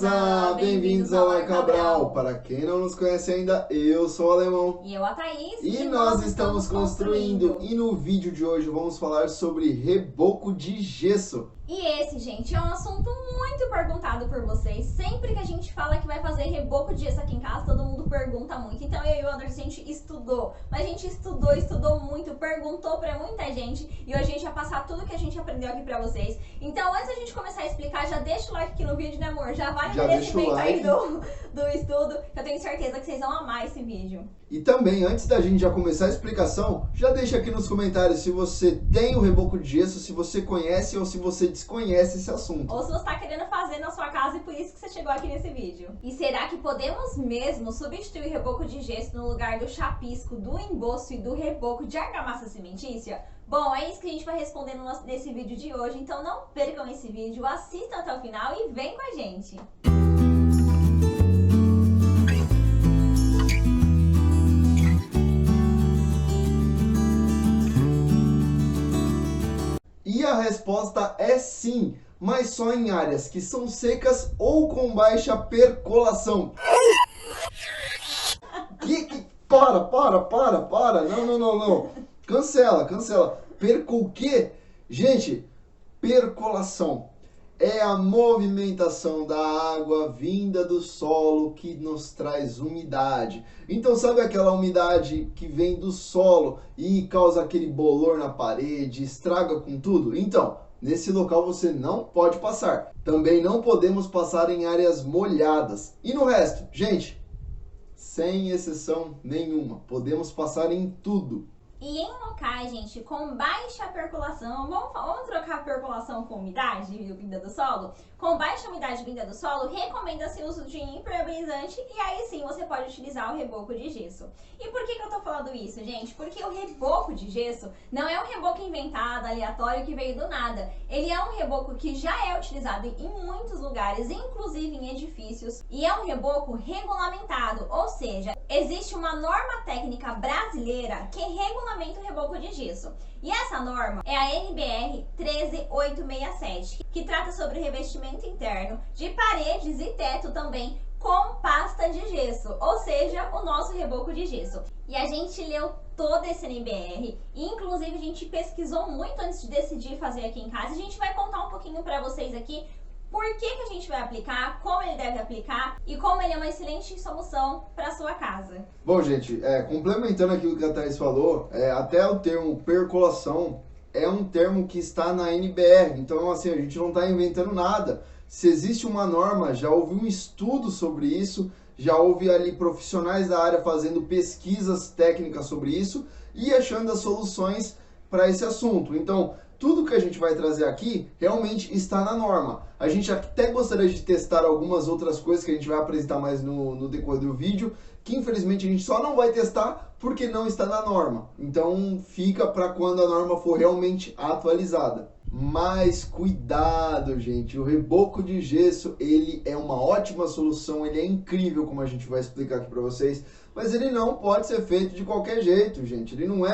beleza? Bem-vindos ao Like Cabral. Para quem não nos conhece ainda, eu sou o Alemão. E eu a Thaís. E nós estamos construindo. E no vídeo de hoje vamos falar sobre reboco de gesso. E esse, gente, é um assunto muito perguntado por vocês. Sempre que a gente fala que vai fazer reboco de gesso aqui em casa, todo mundo pergunta muito. Então eu e o Anderson, a gente estudou. Mas a gente estudou muito, perguntou pra muita gente. E hoje a gente vai passar tudo que a gente aprendeu aqui pra vocês. Então antes da gente começar a explicar, já deixa o like aqui no vídeo, né amor? Já vai no merecimento aí do estudo, que eu tenho certeza que vocês vão amar esse vídeo. E também, antes da gente já começar a explicação, já deixa aqui nos comentários se você tem o reboco de gesso, se você conhece ou se você desconhece esse assunto. Ou se você tá querendo fazer na sua casa e por isso que você chegou aqui nesse vídeo. E será que podemos mesmo substituir o reboco de gesso no lugar do chapisco, do emboço e do reboco de argamassa cimentícia? Bom, é isso que a gente vai responder nesse vídeo de hoje, então não percam esse vídeo, assistam até o final e vem com a gente! E a resposta é sim, mas só em áreas que são secas ou com baixa percolação. Para. Não. Cancela. Perco o quê? Gente, percolação é a movimentação da água vinda do solo que nos traz umidade. Então sabe aquela umidade que vem do solo e causa aquele bolor na parede, estraga com tudo? Então, nesse local você não pode passar. Também não podemos passar em áreas molhadas. E no resto, gente, sem exceção nenhuma, podemos passar em tudo. E em locais, gente, com baixa percolação, vamos trocar a percolação com umidade vinda do solo? Com baixa umidade vinda do solo, recomenda-se o uso de impermeabilizante e aí sim você pode utilizar o reboco de gesso. E por que eu tô falando isso, gente? Porque o reboco de gesso não é um reboco inventado, aleatório, que veio do nada. Ele é um reboco que já é utilizado em muitos lugares, inclusive em edifícios, e é um reboco regulamentado, ou seja, existe uma norma técnica brasileira que regulamenta o reboco de gesso. E essa norma é a NBR 13867, que trata sobre o revestimento interno de paredes e teto também com pasta de gesso, ou seja, o nosso reboco de gesso. E a gente leu toda essa NBR, e inclusive a gente pesquisou muito antes de decidir fazer aqui em casa. A gente vai contar um pouquinho para vocês aqui por que a gente vai aplicar, como ele deve aplicar e como ele é uma excelente solução para a sua casa. Bom, gente, complementando aquilo que a Thaís falou, até o termo percolação é um termo que está na NBR, então assim, a gente não está inventando nada. Se existe uma norma, já houve um estudo sobre isso, já houve ali profissionais da área fazendo pesquisas técnicas sobre isso e achando as soluções para esse assunto. Então, tudo que a gente vai trazer aqui realmente está na norma. A gente até gostaria de testar algumas outras coisas que a gente vai apresentar mais no decorrer do vídeo, que infelizmente a gente só não vai testar porque não está na norma. Então fica para quando a norma for realmente atualizada. Mas cuidado, gente, o reboco de gesso, ele é uma ótima solução, ele é incrível, como a gente vai explicar aqui para vocês, mas ele não pode ser feito de qualquer jeito, gente. Ele não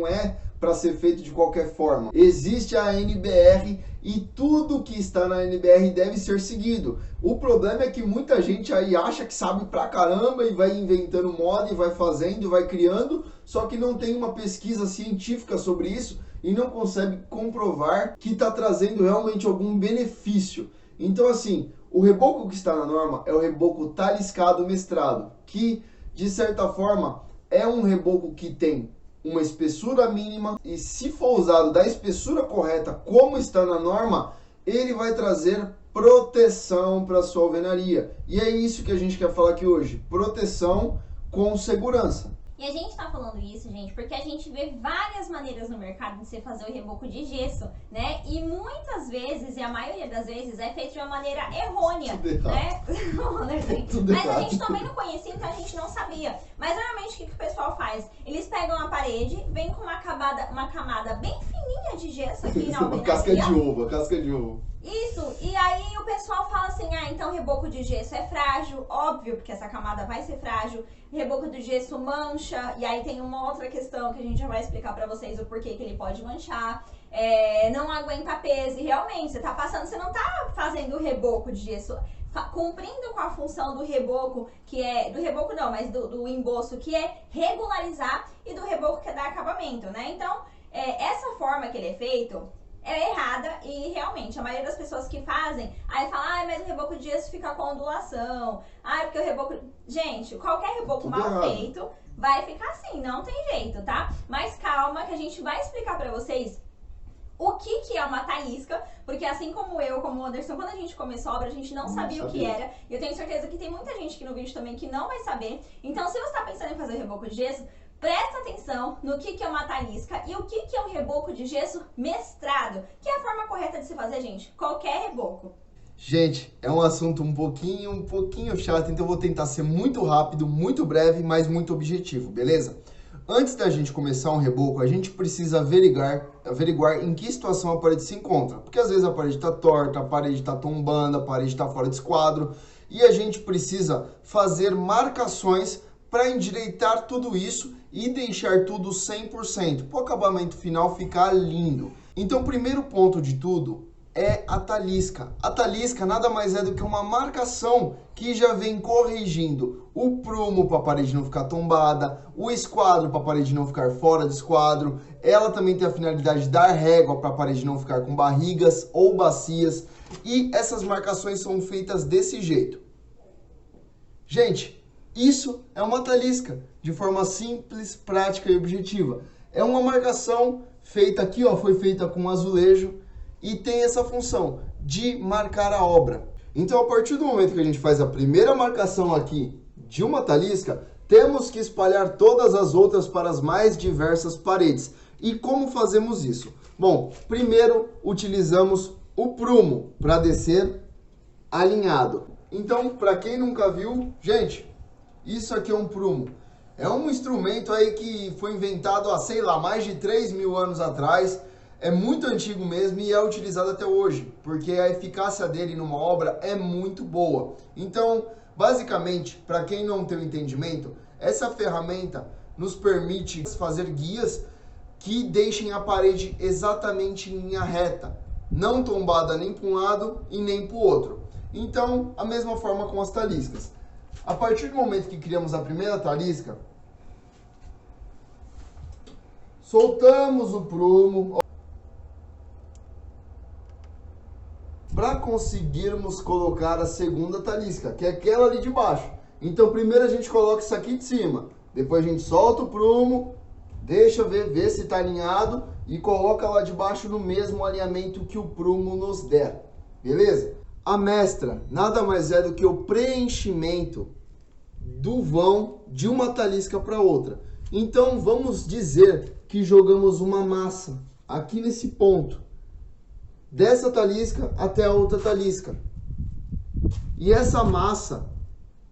é para ser feito de qualquer forma. Existe a NBR e tudo que está na NBR deve ser seguido. O problema é que muita gente aí acha que sabe pra caramba e vai inventando moda e vai fazendo e vai criando, só que não tem uma pesquisa científica sobre isso e não consegue comprovar que está trazendo realmente algum benefício. Então assim, o reboco que está na norma é o reboco taliscado mestrado, que de certa forma é um reboco que tem uma espessura mínima e se for usado da espessura correta como está na norma, ele vai trazer proteção para sua alvenaria. E é isso que a gente quer falar aqui hoje, proteção com segurança. E a gente tá falando isso, gente, porque a gente vê várias maneiras no mercado de você fazer o reboco de gesso, né? E muitas vezes, e a maioria das vezes, é feito de uma maneira errônea, né? Mas a gente também não conhecia, então a gente não sabia. Mas normalmente o que o pessoal faz? Eles pegam a parede, vem com uma camada bem fininha de gesso aqui na alvenaria. Casca de ovo. Isso, e aí o pessoal fala assim, então reboco de gesso é frágil, óbvio, porque essa camada vai ser frágil. Reboco de gesso mancha, e aí tem uma outra questão que a gente já vai explicar pra vocês o porquê que ele pode manchar. Não aguenta peso, e realmente, você tá passando, você não tá fazendo o reboco de gesso, cumprindo com a função do reboco, que é, do reboco não, mas do emboço, que é regularizar, e do reboco que é dar acabamento, né? Então, essa forma que ele é feito é errada, e realmente a maioria das pessoas que fazem, aí fala, mas o reboco de gesso fica com ondulação, porque o reboco... Gente, qualquer reboco tudo mal errado. feito vai ficar assim, não tem jeito, tá? Mas calma que a gente vai explicar pra vocês o que é uma talisca, porque assim como eu, como o Anderson, quando a gente começou a obra, a gente não sabia o que era. E eu tenho certeza que tem muita gente aqui no vídeo também que não vai saber. Então, se você está pensando em fazer reboco de gesso, presta atenção no que é uma talisca e o que é um reboco de gesso mestrado, que é a forma correta de se fazer, gente, qualquer reboco. Gente, é um assunto um pouquinho chato, então eu vou tentar ser muito rápido, muito breve, mas muito objetivo, beleza? Antes da gente começar um reboco, a gente precisa averiguar em que situação a parede se encontra. Porque às vezes a parede está torta, a parede está tombando, a parede está fora de esquadro. E a gente precisa fazer marcações para endireitar tudo isso e deixar tudo 100%, para o acabamento final ficar lindo. Então o primeiro ponto de tudo é a talisca. A talisca nada mais é do que uma marcação que já vem corrigindo o prumo para a parede não ficar tombada, o esquadro para a parede não ficar fora de esquadro. Ela também tem a finalidade de dar régua para a parede não ficar com barrigas ou bacias. E essas marcações são feitas desse jeito. Gente, isso é uma talisca, de forma simples, prática e objetiva. É uma marcação feita aqui, ó, foi feita com azulejo, e tem essa função de marcar a obra. Então, a partir do momento que a gente faz a primeira marcação aqui de uma talisca, temos que espalhar todas as outras para as mais diversas paredes. E como fazemos isso? Bom, primeiro utilizamos o prumo para descer alinhado. Então, para quem nunca viu, gente, isso aqui é um prumo. É um instrumento aí que foi inventado há, sei lá, mais de 3.000 anos atrás. É muito antigo mesmo e é utilizado até hoje, porque a eficácia dele numa obra é muito boa. Então, basicamente, para quem não tem o entendimento, essa ferramenta nos permite fazer guias que deixem a parede exatamente em linha reta, não tombada nem para um lado e nem para o outro. Então, a mesma forma com as taliscas. A partir do momento que criamos a primeira talisca, soltamos o prumo para conseguirmos colocar a segunda talisca, que é aquela ali de baixo. Então, primeiro a gente coloca isso aqui de cima, depois a gente solta o prumo, deixa ver se está alinhado e coloca lá de baixo no mesmo alinhamento que o prumo nos der, beleza? A mestra nada mais é do que o preenchimento do vão de uma talisca para outra. Então, vamos dizer que jogamos uma massa aqui nesse ponto, dessa talisca até a outra talisca. E essa massa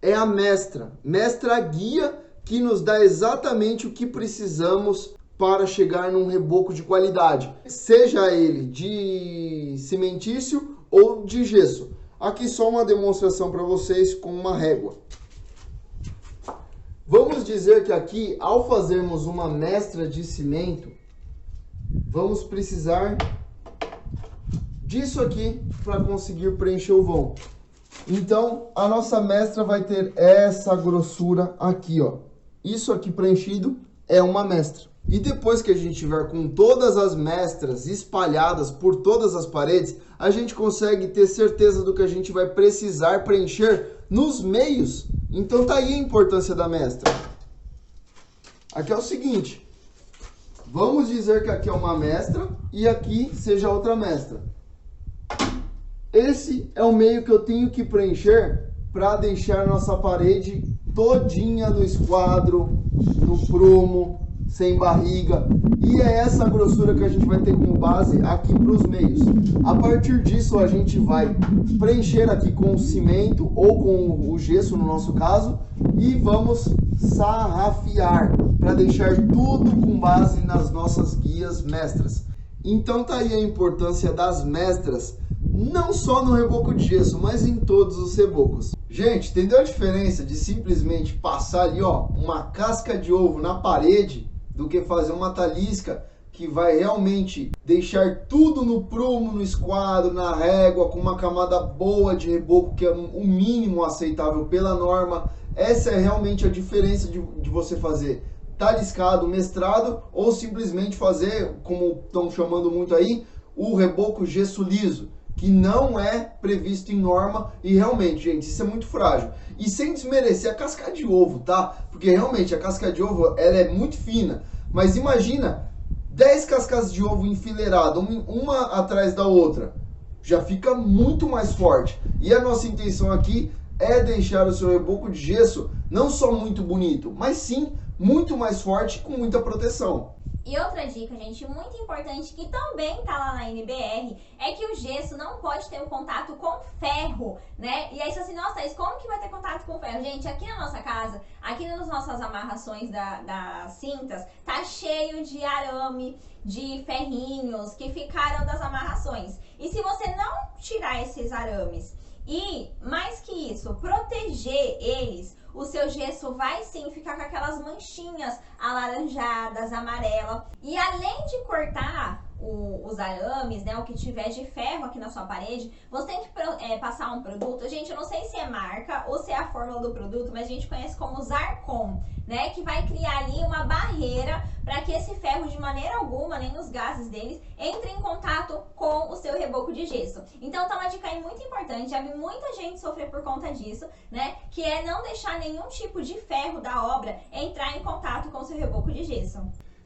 é a mestra guia que nos dá exatamente o que precisamos para chegar num reboco de qualidade, seja ele de cimentício ou de gesso. Aqui só uma demonstração para vocês com uma régua. Vamos dizer que aqui, ao fazermos uma mestra de cimento, vamos precisar disso aqui para conseguir preencher o vão. Então, a nossa mestra vai ter essa grossura aqui, ó. Isso aqui preenchido é uma mestra. E depois que a gente tiver com todas as mestras espalhadas por todas as paredes, a gente consegue ter certeza do que a gente vai precisar preencher nos meios. Então tá aí a importância da mestra. Aqui é o seguinte, vamos dizer que aqui é uma mestra e aqui seja outra mestra. Esse é o meio que eu tenho que preencher para deixar nossa parede todinha no esquadro, no prumo, sem barriga. E é essa grossura que a gente vai ter como base aqui para os meios. A partir disso a gente vai preencher aqui com o cimento ou com o gesso no nosso caso. E vamos sarrafiar para deixar tudo com base nas nossas guias mestras. Então tá aí a importância das mestras não só no reboco de gesso, mas em todos os rebocos. Gente, entendeu a diferença de simplesmente passar ali, ó, uma casca de ovo na parede do que fazer uma talisca que vai realmente deixar tudo no prumo, no esquadro, na régua, com uma camada boa de reboco, que é o mínimo aceitável pela norma. Essa é realmente a diferença de você fazer taliscado, mestrado, ou simplesmente fazer, como estão chamando muito aí, o reboco gesso liso, que não é previsto em norma. E realmente, gente, isso é muito frágil. E sem desmerecer a casca de ovo, tá? Porque realmente a casca de ovo, ela é muito fina. Mas imagina 10 cascas de ovo enfileiradas, uma atrás da outra. Já fica muito mais forte. E a nossa intenção aqui é deixar o seu reboco de gesso não só muito bonito, mas sim muito mais forte, com muita proteção. E outra dica, gente, muito importante, que também tá lá na NBR, é que o gesso não pode ter um contato com ferro, né? E aí você assim, nossa, Thaís, como que vai ter contato com ferro? Gente, aqui na nossa casa, aqui nas nossas amarrações das cintas, tá cheio de arame, de ferrinhos que ficaram das amarrações. E se você não tirar esses arames e, mais que isso, proteger eles, o seu gesso vai sim ficar com aquelas manchinhas alaranjadas, amarelas. E além de cortar os arames, né, o que tiver de ferro aqui na sua parede, você tem que passar um produto. Gente, eu não sei se é marca ou se é a fórmula do produto, mas a gente conhece como Zarcon, né, que vai criar ali uma barreira para que esse ferro, de maneira alguma, nem os gases deles, entre em contato com o seu reboco de gesso. Então tá uma dica aí muito importante, já vi muita gente sofrer por conta disso, né, que é não deixar nenhum tipo de ferro da obra entrar em contato com o seu reboco de gesso.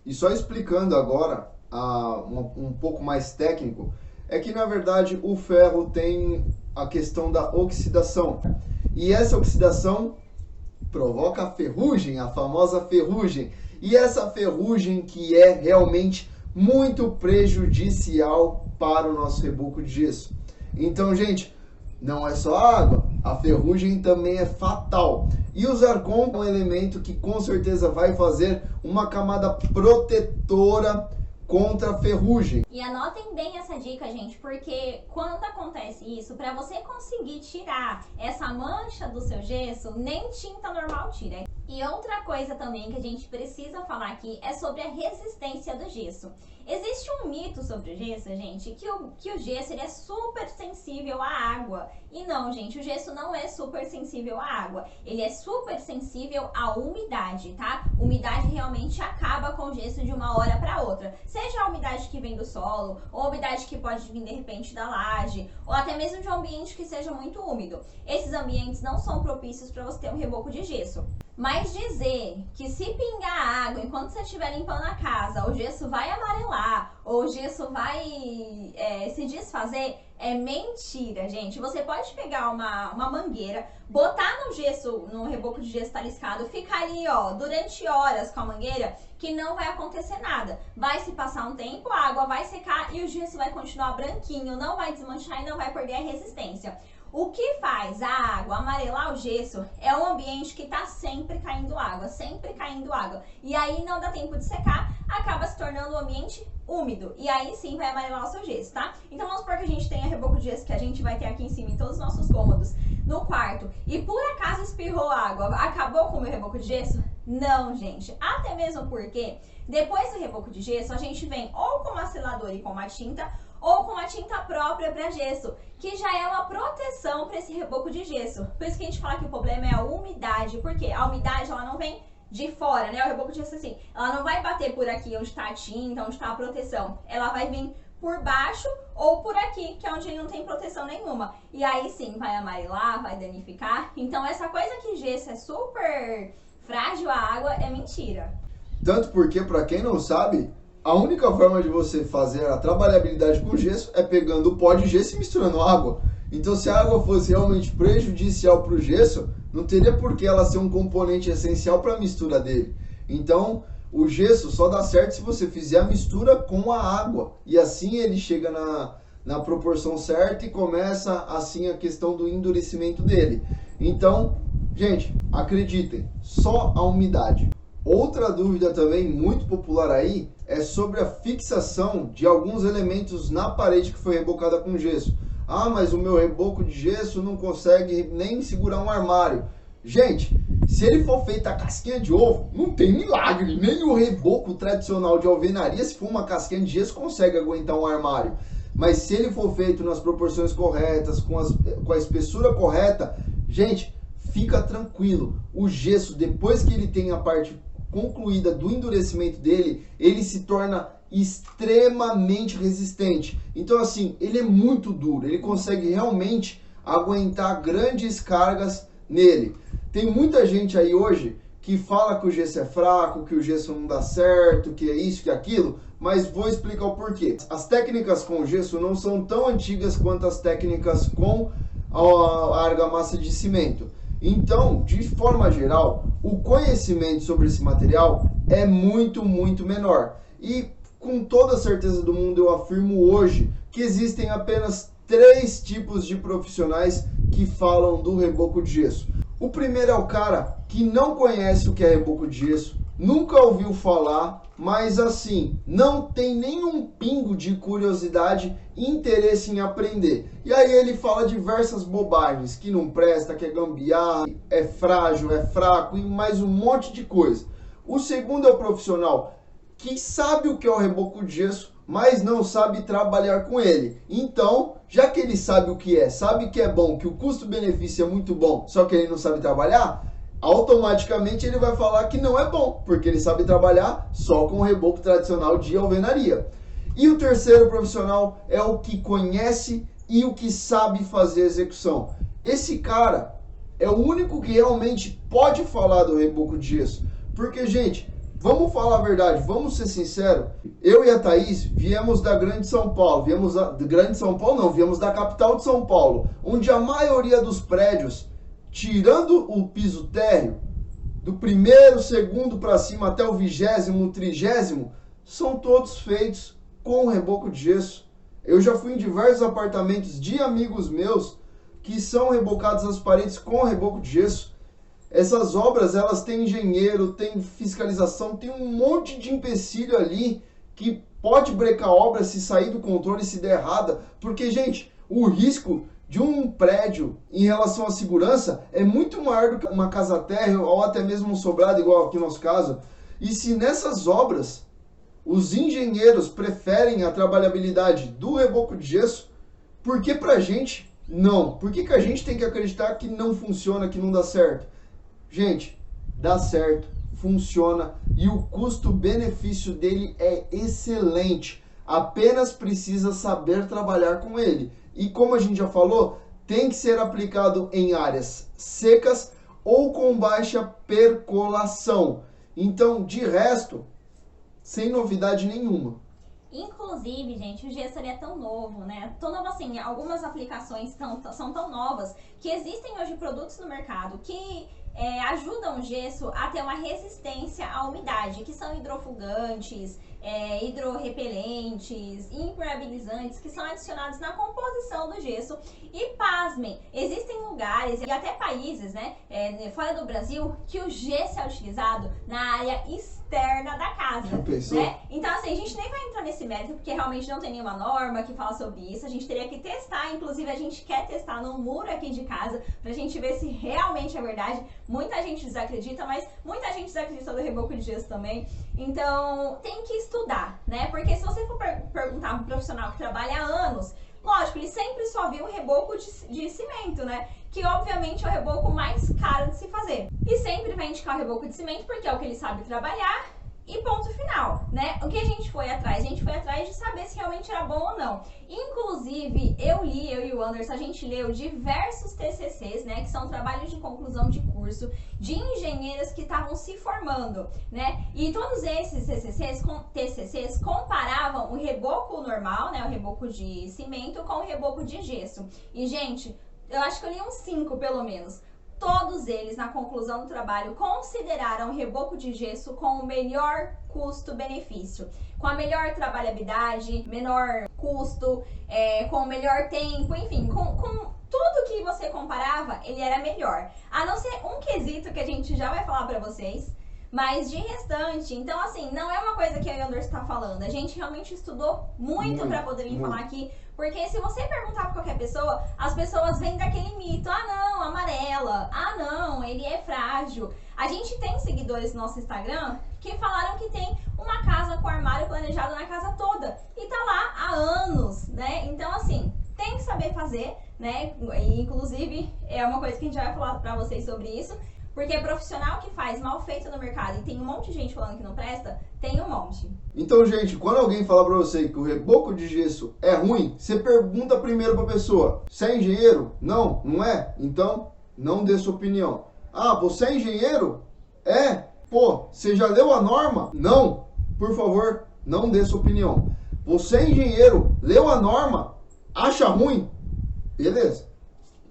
E só explicando agora, um pouco mais técnico, é que na verdade o ferro tem a questão da oxidação. E essa oxidação provoca a ferrugem, a famosa ferrugem. E essa ferrugem que é realmente muito prejudicial para o nosso reboco de gesso. Então, gente, não é só água, a ferrugem também é fatal. E o Zarcon é um elemento que com certeza vai fazer uma camada protetora contra a ferrugem. E anotem bem essa dica, gente, porque quando acontece isso, para você conseguir tirar essa mancha do seu gesso, nem tinta normal tira. E outra coisa também que a gente precisa falar aqui é sobre a resistência do gesso. Existe um mito sobre o gesso, gente, que o gesso ele é super sensível à água. E não, gente, o gesso não é super sensível à água. Ele é super sensível à umidade, tá? Umidade realmente acaba com o gesso de uma hora para outra. Seja a umidade que vem do solo, ou a umidade que pode vir de repente da laje, ou até mesmo de um ambiente que seja muito úmido. Esses ambientes não são propícios para você ter um reboco de gesso. Mas dizer que se pingar água enquanto você estiver limpando a casa, o gesso vai amarelar, ou o gesso vai se desfazer, é mentira, gente. Você pode pegar uma mangueira, botar no gesso, no reboco de gesso taliscado, ficar ali, ó, durante horas com a mangueira, que não vai acontecer nada. Vai se passar um tempo, a água vai secar e o gesso vai continuar branquinho, não vai desmanchar e não vai perder a resistência. O que faz a água amarelar o gesso é o ambiente que está sempre caindo água, sempre caindo água. E aí não dá tempo de secar, acaba se tornando um ambiente úmido. E aí sim vai amarelar o seu gesso, tá? Então vamos supor que a gente tenha reboco de gesso que a gente vai ter aqui em cima em todos os nossos cômodos, no quarto, e por acaso espirrou água, acabou com o meu reboco de gesso? Não, gente. Até mesmo porque depois do reboco de gesso a gente vem ou com uma seladora e com uma tinta, ou com a tinta própria para gesso, que já é uma proteção para esse reboco de gesso. Por isso que a gente fala que o problema é a umidade, porque a umidade ela não vem de fora, né? O reboco de gesso assim, ela não vai bater por aqui onde está a tinta, onde está a proteção. Ela vai vir por baixo ou por aqui, que é onde ele não tem proteção nenhuma. E aí sim, vai amarelar, vai danificar. Então essa coisa que gesso é super frágil à água é mentira. Tanto porque, para quem não sabe, a única forma de você fazer a trabalhabilidade com gesso é pegando o pó de gesso e misturando água. Então, se a água fosse realmente prejudicial para o gesso, não teria por que ela ser um componente essencial para a mistura dele. Então, o gesso só dá certo se você fizer a mistura com a água. E assim ele chega na proporção certa e começa assim a questão do endurecimento dele. Então, gente, acreditem, só a umidade. Outra dúvida também muito popular aí é sobre a fixação de alguns elementos na parede que foi rebocada com gesso. Ah, mas o meu reboco de gesso não consegue nem segurar um armário. Gente, se ele for feito a casquinha de ovo, não tem milagre. Nem o reboco tradicional de alvenaria, se for uma casquinha de gesso, consegue aguentar um armário. Mas se ele for feito nas proporções corretas, com a espessura correta, gente, fica tranquilo. O gesso, depois que ele tem a parte concluída do endurecimento dele, ele se torna extremamente resistente. Então assim, ele é muito duro, ele consegue realmente aguentar grandes cargas nele. Tem muita gente aí hoje que fala que o gesso é fraco, que o gesso não dá certo, que é isso, que é aquilo, mas vou explicar o porquê. As técnicas com gesso não são tão antigas quanto as técnicas com a argamassa de cimento. Então, de forma geral, o conhecimento sobre esse material é muito menor. E com toda a certeza do mundo eu afirmo hoje que existem apenas 3 tipos de profissionais que falam do reboco de gesso. O primeiro é o cara que não conhece o que é reboco de gesso, nunca ouviu falar, mas assim, não tem nenhum pingo de curiosidade e interesse em aprender. E aí ele fala diversas bobagens, que não presta, que é gambiarra, é frágil, é fraco e mais um monte de coisa. O segundo é o profissional que sabe o que é o reboco de gesso, mas não sabe trabalhar com ele. Então, já que ele sabe o que é, sabe que é bom, que o custo-benefício é muito bom, só que ele não sabe trabalhar, automaticamente ele vai falar que não é bom, porque ele sabe trabalhar só com o reboco tradicional de alvenaria. E o terceiro profissional é o que conhece e o que sabe fazer a execução. Esse cara é o único que realmente pode falar do reboco de gesso, porque, gente, vamos falar a verdade, vamos ser sinceros. Eu e a Thaís viemos da Grande São Paulo. Viemos da capital de São Paulo, onde a maioria dos prédios, tirando o piso térreo, do primeiro, segundo para cima até o 20º, 30º, são todos feitos com reboco de gesso. Eu já fui em diversos apartamentos de amigos meus que são rebocados as paredes com reboco de gesso. Essas obras, elas têm engenheiro, tem fiscalização, tem um monte de empecilho ali que pode brecar a obra se sair do controle, se der errada. Porque, gente, o risco de um prédio em relação à segurança é muito maior do que uma casa térrea ou até mesmo um sobrado, igual aqui no nosso caso. E se nessas obras os engenheiros preferem a trabalhabilidade do reboco de gesso, por que pra gente não? Por que a gente tem que acreditar que não funciona, que não dá certo? Gente, dá certo, funciona e o custo-benefício dele é excelente. Apenas precisa saber trabalhar com ele. E como a gente já falou, tem que ser aplicado em áreas secas ou com baixa percolação. Então, de resto, sem novidade nenhuma. Inclusive, gente, o gesso ele é tão novo, né? Tão novo assim, algumas aplicações são tão novas que existem hoje produtos no mercado que ajudam o gesso a ter uma resistência à umidade, que são hidrofugantes, hidrorrepelentes, impermeabilizantes, que são adicionados na composição do gesso. E pasmem, existem lugares e até países, né, fora do Brasil, que o gesso é utilizado na área externa da casa, né? Então assim, a gente nem vai entrar nesse mérito, porque realmente não tem nenhuma norma que fala sobre isso. A gente teria que testar, inclusive a gente quer testar no muro aqui de casa, pra gente ver se realmente é verdade. Muita gente desacredita, mas muita gente desacredita do reboco de gesso também. Então, tem que estudar, né? Porque se você for perguntar para um profissional que trabalha há anos, lógico, ele sempre só viu o reboco de cimento, né? Que obviamente é o reboco mais caro de se fazer. E sempre vai indicar o reboco de cimento porque é o que ele sabe trabalhar e ponto final, né? O que a gente foi atrás? A gente foi atrás de saber se realmente era bom ou não. Inclusive, eu e o Anderson, a gente leu diversos TCCs, né? Que são trabalhos de conclusão de curso de engenheiras que estavam se formando, né? E todos esses TCCs comparavam o reboco normal, né? O reboco de cimento com o reboco de gesso. E, gente, eu acho que eu li uns 5 pelo menos. Todos eles, na conclusão do trabalho, consideraram o reboco de gesso com o melhor custo-benefício, com a melhor trabalhabilidade, menor custo, com o melhor tempo, enfim, com tudo que você comparava, ele era melhor. A não ser um quesito que a gente já vai falar pra vocês, Mas de restante, então assim, não é uma coisa que a Yandor está falando. A gente realmente estudou muito para poder vir falar aqui. Porque se você perguntar pra qualquer pessoa, as pessoas vêm daquele mito. Ah, não, amarela. Ah, não, ele é frágil. A gente tem seguidores no nosso Instagram que falaram que tem uma casa com armário planejado na casa toda. E tá lá há anos, né? Então, assim, tem que saber fazer, né? E, inclusive, é uma coisa que a gente vai falar pra vocês sobre isso. Porque profissional que faz mal feito no mercado e tem um monte de gente falando que não presta, tem um monte. Então, gente, quando alguém falar pra você que o reboco de gesso é ruim, você pergunta primeiro pra pessoa: você é engenheiro? Não, não é? Então, não dê sua opinião. Ah, você é engenheiro? É? Pô, você já leu a norma? Não. Por favor, não dê sua opinião. Você é engenheiro, leu a norma, acha ruim? Beleza.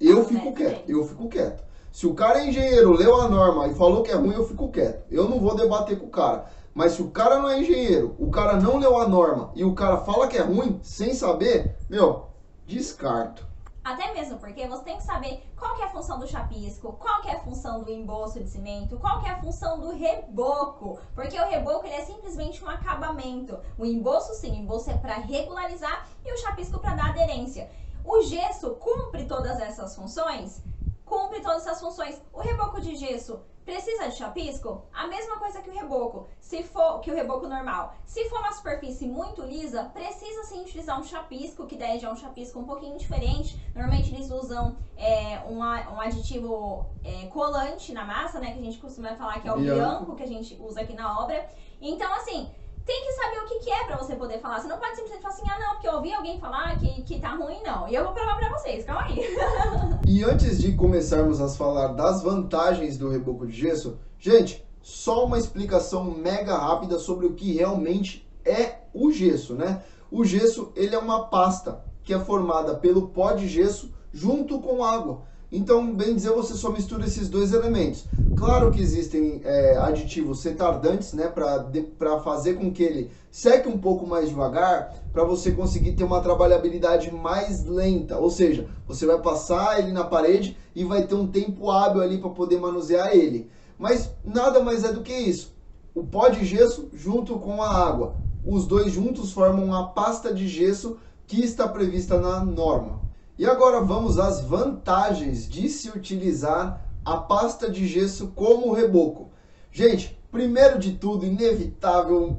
Eu fico quieto. Se o cara é engenheiro, leu a norma e falou que é ruim, eu fico quieto. Eu não vou debater com o cara. Mas se o cara não é engenheiro, o cara não leu a norma e o cara fala que é ruim, sem saber, descarto. Até mesmo porque você tem que saber qual que é a função do chapisco, qual que é a função do embolso de cimento, qual que é a função do reboco. Porque o reboco ele é simplesmente um acabamento. O embolso sim, o embolso é para regularizar e o chapisco para dar aderência. O gesso cumpre todas essas funções? Cumpre todas essas funções. O reboco de gesso precisa de chapisco? A mesma coisa que o reboco, que o reboco normal. Se for uma superfície muito lisa, precisa sim utilizar um chapisco, que daí já é um chapisco um pouquinho diferente. Normalmente eles usam um aditivo colante na massa, né? Que a gente costuma falar que é o bianco, que a gente usa aqui na obra. Então, assim, tem que saber o que é pra você poder falar. Você não pode simplesmente falar assim, ah não, porque eu ouvi alguém falar que tá ruim, não. E eu vou provar pra vocês, calma aí. E antes de começarmos a falar das vantagens do reboco de gesso, gente, só uma explicação mega rápida sobre o que realmente é o gesso, né? O gesso, ele é uma pasta que é formada pelo pó de gesso junto com água. Então, bem dizer, você só mistura esses dois elementos. Claro que existem aditivos retardantes, né, para fazer com que ele seque um pouco mais devagar, para você conseguir ter uma trabalhabilidade mais lenta. Ou seja, você vai passar ele na parede e vai ter um tempo hábil ali para poder manusear ele. Mas nada mais é do que isso. O pó de gesso junto com a água. Os dois juntos formam uma pasta de gesso que está prevista na norma. E agora vamos às vantagens de se utilizar a pasta de gesso como reboco. Gente, primeiro de tudo, inevitável...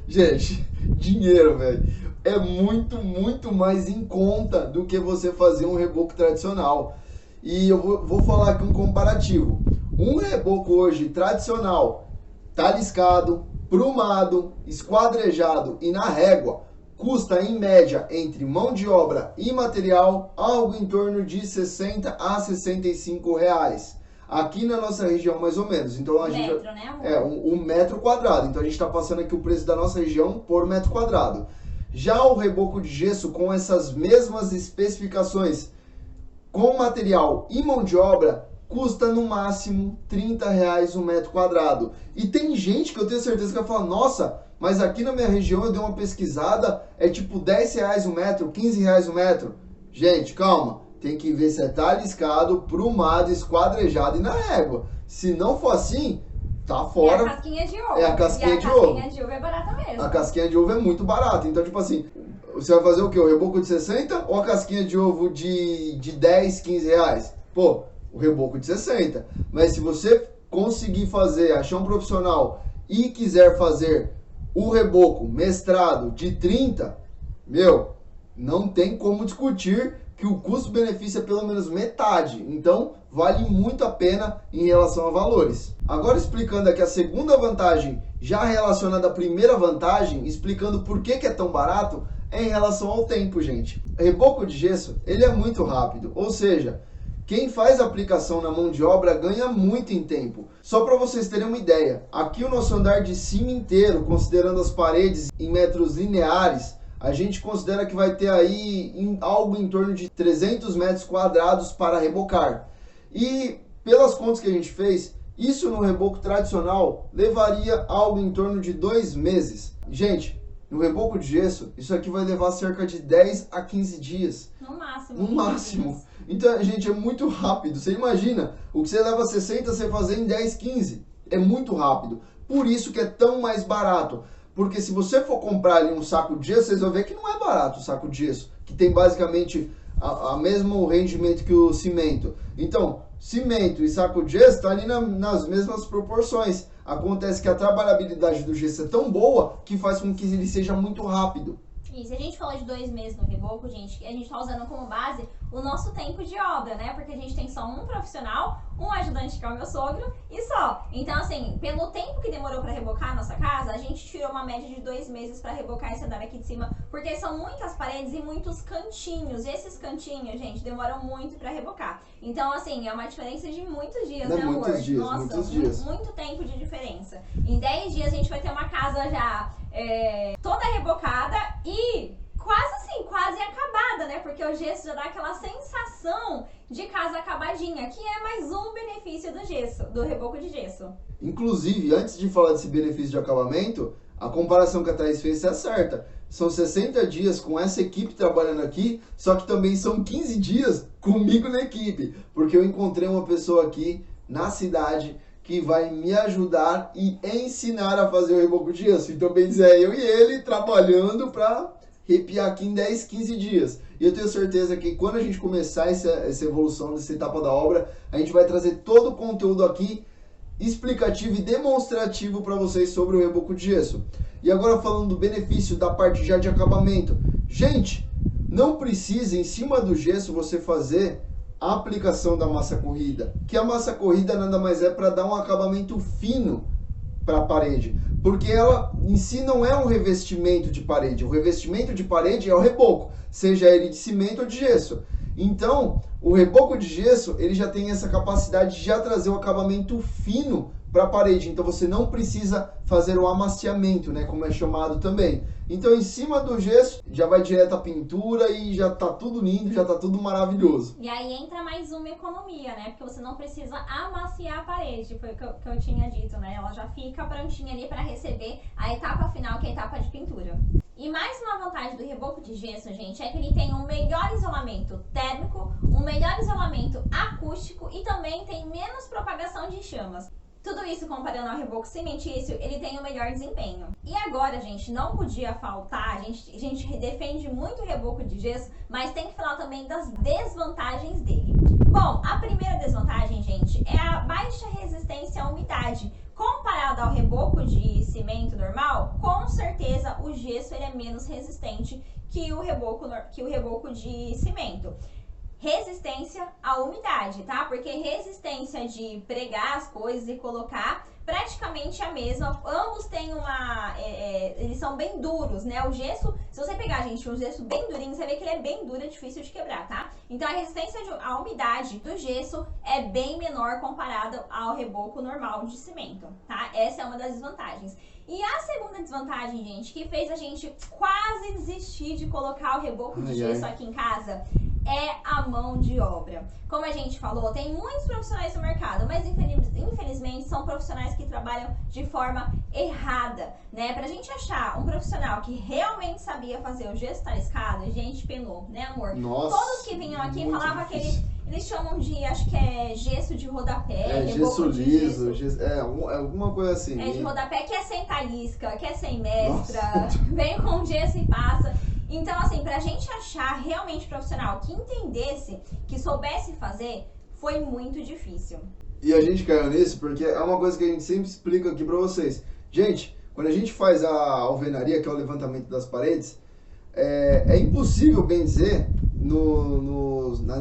gente, dinheiro, velho. É muito mais em conta do que você fazer um reboco tradicional. E eu vou falar aqui um comparativo. Um reboco hoje tradicional, taliscado, prumado, esquadrejado e na régua, custa em média entre mão de obra e material algo em torno de 60 a 65 reais. Aqui na nossa região mais ou menos. Então a gente metro, né, amor? um metro quadrado. Então a gente está passando aqui o preço da nossa região por metro quadrado. Já o reboco de gesso com essas mesmas especificações, com material e mão de obra, custa no máximo 30 reais um metro quadrado. E tem gente que eu tenho certeza que vai falar, nossa, mas aqui na minha região eu dei uma pesquisada, é tipo 10 reais um metro, 15 reais um metro. Gente, calma, tem que ver se é taliscado, prumado, esquadrejado e na régua. Se não for assim, tá fora. É a casquinha de ovo. É a casquinha de ovo. A casquinha de ovo é barata mesmo. A casquinha de ovo é muito barata. Então, tipo assim, você vai fazer o quê? O reboco de 60 ou a casquinha de ovo de 10, 15 reais? Pô, o reboco de 60. Mas se você conseguir fazer, achar um profissional e quiser fazer o reboco mestrado de 30, não tem como discutir que o custo-benefício é pelo menos metade. Então, vale muito a pena em relação a valores. Agora explicando aqui a segunda vantagem, já relacionada à primeira vantagem, explicando por que é tão barato, é em relação ao tempo, gente. Reboco de gesso, ele é muito rápido, ou seja, quem faz a aplicação na mão de obra ganha muito em tempo. Só para vocês terem uma ideia, aqui o nosso andar de cima inteiro, considerando as paredes em metros lineares, a gente considera que vai ter aí algo em torno de 300 metros quadrados para rebocar. E pelas contas que a gente fez, isso no reboco tradicional levaria algo em torno de 2 meses. Gente, no reboco de gesso, isso aqui vai levar cerca de 10 a 15 dias. No máximo. No máximo. Então, gente, é muito rápido. Você imagina, o que você leva 60, você fazer em 10, 15. É muito rápido. Por isso que é tão mais barato. Porque se você for comprar ali um saco de gesso, vocês vão ver que não é barato o saco de gesso, que tem basicamente a mesmo rendimento que o cimento. Então, cimento e saco de gesso estão ali nas mesmas proporções. Acontece que a trabalhabilidade do gesso é tão boa que faz com que ele seja muito rápido. E se a gente falou de 2 meses no reboco, gente, a gente tá usando como base o nosso tempo de obra, né? Porque a gente tem só um profissional, um ajudante que é o meu sogro e só. Então, assim, pelo tempo que demorou pra rebocar a nossa casa, a gente tirou uma média de 2 meses pra rebocar esse andar aqui de cima, porque são muitas paredes e muitos cantinhos. E esses cantinhos, gente, demoram muito pra rebocar. Então, assim, é uma diferença de muitos dias, né, amor? Muitos dias, Nossa, muitos dias. Muito tempo de diferença. Em 10 dias a gente vai ter uma casa já toda rebocada e quase acabada, né? Porque o gesso já dá aquela sensação de casa acabadinha, que é mais um benefício do gesso, do reboco de gesso. Inclusive, antes de falar desse benefício de acabamento, a comparação que a Thaís fez é certa. São 60 dias com essa equipe trabalhando aqui, só que também são 15 dias comigo na equipe, porque eu encontrei uma pessoa aqui na cidade que vai me ajudar e ensinar a fazer o reboco de gesso. Então, bem dizer, eu e ele trabalhando para repiar aqui em 10, 15 dias. E eu tenho certeza que quando a gente começar essa evolução, dessa etapa da obra, a gente vai trazer todo o conteúdo aqui explicativo e demonstrativo para vocês sobre o reboco de gesso. E agora falando do benefício da parte já de acabamento. Gente, não precisa em cima do gesso você fazer a aplicação da massa corrida, que a massa corrida nada mais é para dar um acabamento fino para a parede, porque ela em si não é um revestimento de parede. O revestimento de parede é o reboco, seja ele de cimento ou de gesso. Então, o reboco de gesso, ele já tem essa capacidade de já trazer o acabamento fino para a parede. Então, você não precisa fazer o amaciamento, né, como é chamado também. Então, em cima do gesso, já vai direto a pintura e já tá tudo lindo, já tá tudo maravilhoso. E aí entra mais uma economia, né? Porque você não precisa amaciar a parede, foi o que eu tinha dito, né? Ela já fica prontinha ali para receber a etapa final, que é a etapa de pintura. E mais uma vantagem do reboco de gesso, gente, é que ele tem um melhor isolamento térmico, um melhor isolamento acústico e também tem menos propagação de chamas. Tudo isso comparando ao reboco cimentício, ele tem o melhor desempenho. E agora, gente, não podia faltar, a gente defende muito o reboco de gesso, mas tem que falar também das desvantagens dele. Bom, a primeira desvantagem, gente, é a baixa resistência à umidade. Comparado ao reboco de cimento normal, com certeza o gesso ele é menos resistente que o reboco de cimento. Resistência à umidade, tá? Porque resistência de pregar as coisas e colocar praticamente a mesma. Ambos têm eles são bem duros, né? O gesso, se você pegar, gente, um gesso bem durinho, você vê que ele é bem duro, é difícil de quebrar, tá? Então a resistência à umidade do gesso é bem menor comparado ao reboco normal de cimento, tá? Essa é uma das desvantagens. E a segunda desvantagem, gente, que fez a gente quase desistir de colocar o reboco de gesso aqui em casa, é a mão de obra. Como a gente falou, tem muitos profissionais no mercado, mas infelizmente são profissionais que trabalham de forma errada, né? Pra gente achar um profissional que realmente sabia fazer o gesso taliscado, a gente penou, né, amor? Nossa, todos que vinham aqui falavam que eles chamam de, acho que é gesso de rodapé, gesso liso, alguma coisa assim. É de rodapé, que é sem talisca, que é sem mestra, vem com gesso e passa. Então, assim, pra gente achar realmente profissional que entendesse, que soubesse fazer, foi muito difícil. E a gente caiu nisso porque é uma coisa que a gente sempre explica aqui pra vocês. Gente, quando a gente faz a alvenaria, que é o levantamento das paredes, é impossível, bem dizer,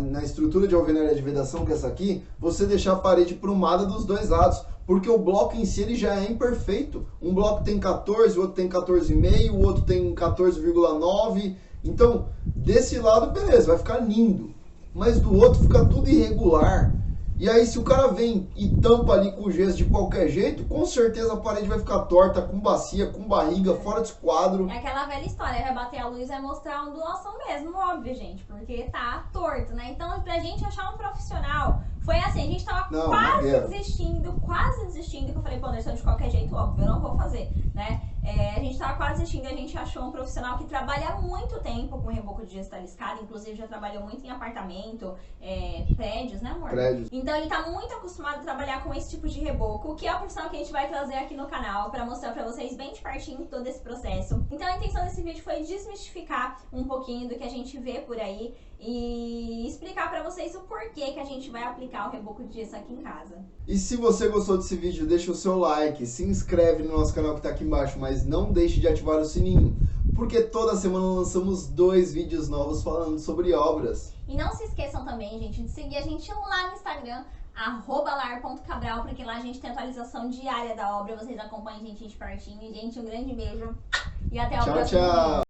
na estrutura de alvenaria de vedação, que é essa aqui, você deixar a parede prumada dos dois lados. Porque o bloco em si ele já é imperfeito. Um bloco tem 14, o outro tem 14,5, o outro tem 14,9. Então, desse lado, beleza, vai ficar lindo. Mas do outro fica tudo irregular. E aí, se o cara vem e tampa ali com gesso de qualquer jeito, com certeza a parede vai ficar torta, com bacia, com barriga, fora de esquadro. É aquela velha história, vai bater a luz e vai mostrar a ondulação mesmo, óbvio, gente, porque tá torto, né? Então, pra gente achar um profissional, foi assim, a gente tava quase desistindo, que eu falei, pô, Anderson, de qualquer jeito, óbvio, eu não vou fazer, né? A gente tava quase assistindo, a gente achou um profissional que trabalha há muito tempo com reboco de gesso aliscado, inclusive já trabalhou muito em apartamento, prédios, né, amor? Prédios. Então ele tá muito acostumado a trabalhar com esse tipo de reboco, que é o profissional que a gente vai trazer aqui no canal pra mostrar pra vocês bem de pertinho todo esse processo. Então a intenção desse vídeo foi desmistificar um pouquinho do que a gente vê por aí e explicar pra vocês o porquê que a gente vai aplicar o reboco de gesso aqui em casa. E se você gostou desse vídeo, deixa o seu like, se inscreve no nosso canal que tá aqui embaixo, mas não deixe de ativar o sininho, porque toda semana lançamos 2 vídeos novos falando sobre obras. E não se esqueçam também, gente, de seguir a gente lá no Instagram, @lar.cabral, porque lá a gente tem atualização diária da obra, vocês acompanham a gente de pertinho. E, gente, um grande beijo e até o próximo vídeo. Tchau.